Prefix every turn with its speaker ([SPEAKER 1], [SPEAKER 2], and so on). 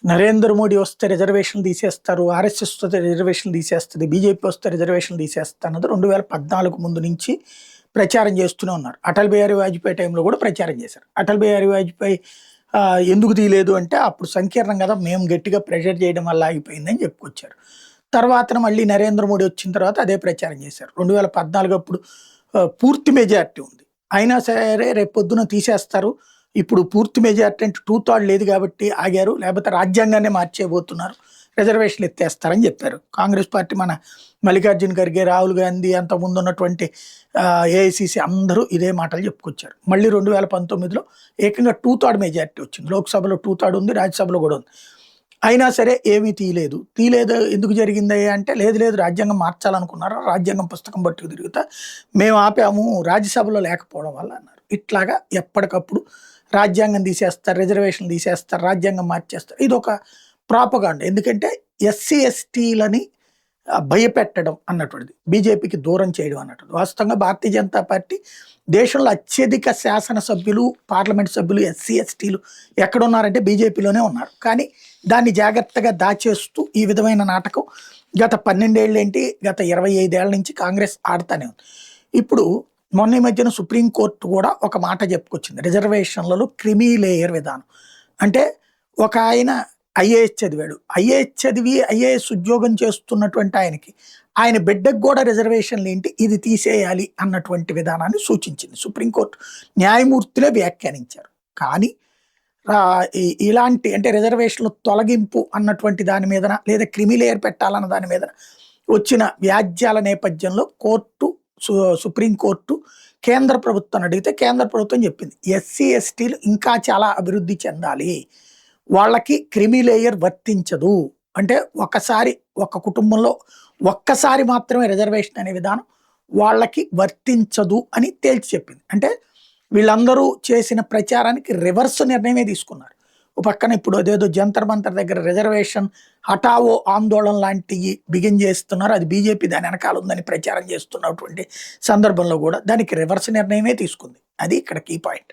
[SPEAKER 1] నరేంద్ర మోడీ వస్తే రిజర్వేషన్లు తీసేస్తారు, ఆర్ఎస్ఎస్ వస్తే రిజర్వేషన్లు తీసేస్తుంది, బీజేపీ వస్తే రిజర్వేషన్లు తీసేస్తా అన్నది 2014 ముందు నుంచి ప్రచారం చేస్తూనే ఉన్నారు. అటల్ బిహారీ వాజ్పేయి టైంలో కూడా ప్రచారం చేశారు. అటల్ బిహారీ వాజ్పేయి ఎందుకు తీయలేదు అంటే అప్పుడు సంకీర్ణం కదా, మేము గట్టిగా ప్రెషర్ చేయడం వల్ల ఆగిపోయిందని చెప్పుకొచ్చారు. తర్వాత మళ్ళీ నరేంద్ర మోడీ వచ్చిన తర్వాత అదే ప్రచారం చేశారు. 2014 అప్పుడు పూర్తి మెజారిటీ ఉంది, అయినా సరే రేపు పొద్దున తీసేస్తారు, ఇప్పుడు పూర్తి మెజారిటీ అంటే 2/3 లేదు కాబట్టి ఆగారు, లేకపోతే రాజ్యాంగాన్ని మార్చేయబోతున్నారు, రిజర్వేషన్లు ఎత్తేస్తారని చెప్పారు. కాంగ్రెస్ పార్టీ మన మల్లికార్జున ఖర్గే, రాహుల్ గాంధీ, అంతకుముందు ఉన్నటువంటి ఏఐసిసి అందరూ ఇదే మాటలు చెప్పుకొచ్చారు. మళ్ళీ 2019లో ఏకంగా 2/3 మెజారిటీ వచ్చింది. లోక్సభలో 2/3 ఉంది, రాజ్యసభలో కూడా ఉంది. అయినా సరే ఏమీ తీయలేదు. ఎందుకు జరిగింది అంటే, లేదు లేదు రాజ్యాంగం మార్చాలనుకున్నారు, రాజ్యాంగం పుస్తకం పట్టుకు తిరుగుతా మేము ఆపాము, రాజ్యసభలో లేకపోవడం వల్ల అన్నారు. ఇట్లాగా ఎప్పటికప్పుడు రాజ్యాంగం తీసేస్తారు, రిజర్వేషన్ తీసేస్తారు, రాజ్యాంగం మార్చేస్తారు. ఇది ఒక ప్రాపగాండ. ఎందుకంటే ఎస్సీ ఎస్టీలని భయపెట్టడం అన్నటువంటిది, బీజేపీకి దూరం చేయడం అన్నట్టు. వాస్తవంగా భారతీయ జనతా పార్టీ దేశంలో అత్యధిక శాసనసభ్యులు, పార్లమెంట్ సభ్యులు ఎస్సీ ఎస్టీలు ఎక్కడున్నారంటే బీజేపీలోనే ఉన్నారు. కానీ దాన్ని జాగ్రత్తగా దాచేస్తూ ఈ విధమైన నాటకం గత 12 ఏళ్ళు ఏంటి, గత 25 ఏళ్ల నుంచి కాంగ్రెస్ ఆడుతూనే ఉంది. ఇప్పుడు మొన్న ఈ మధ్యన సుప్రీంకోర్టు కూడా ఒక మాట చెప్పుకొచ్చింది, రిజర్వేషన్లలో క్రిమీ లేయర్ విధానం. అంటే ఒక ఆయన ఐఏఎస్ చదివాడు, ఐఏఎస్ చదివి ఐఏఎస్ ఉద్యోగం చేస్తున్నటువంటి ఆయన బిడ్డకు కూడా రిజర్వేషన్లు ఏంటి, ఇది తీసేయాలి అన్నటువంటి విధానాన్ని సూచించింది. సుప్రీంకోర్టు న్యాయమూర్తులే వ్యాఖ్యానించారు. కానీ ఇలాంటి అంటే రిజర్వేషన్లు తొలగింపు అన్నటువంటి దాని మీద, లేదా క్రిమిలేయర్ పెట్టాలన్న దాని మీద వచ్చిన వ్యాజ్యాల నేపథ్యంలో సుప్రీంకోర్టు కేంద్ర ప్రభుత్వాన్ని అడిగితే కేంద్ర ప్రభుత్వం చెప్పింది, ఎస్సీ ఎస్టీలు ఇంకా చాలా అభివృద్ధి చెందాలి, వాళ్ళకి క్రిమిలేయర్ వర్తించదు. అంటే ఒక కుటుంబంలో ఒక్కసారి మాత్రమే రిజర్వేషన్ అనే విధానం వాళ్ళకి వర్తించదు అని తేల్చి చెప్పింది. అంటే వీళ్ళందరూ చేసిన ప్రచారానికి రివర్స్ నిర్ణయమే తీసుకున్నారు. ఒక పక్కన ఇప్పుడు అదేదో జంతర్ మంతర్ దగ్గర రిజర్వేషన్ హఠావో ఆందోళన లాంటివి బిగిన్ చేస్తున్నారు, అది బీజేపీ దాని వెనకాల ఉందని ప్రచారం చేస్తున్నటువంటి సందర్భంలో కూడా దానికి రివర్స్ నిర్ణయమే తీసుకుంది. అది ఇక్కడ కీ పాయింట్.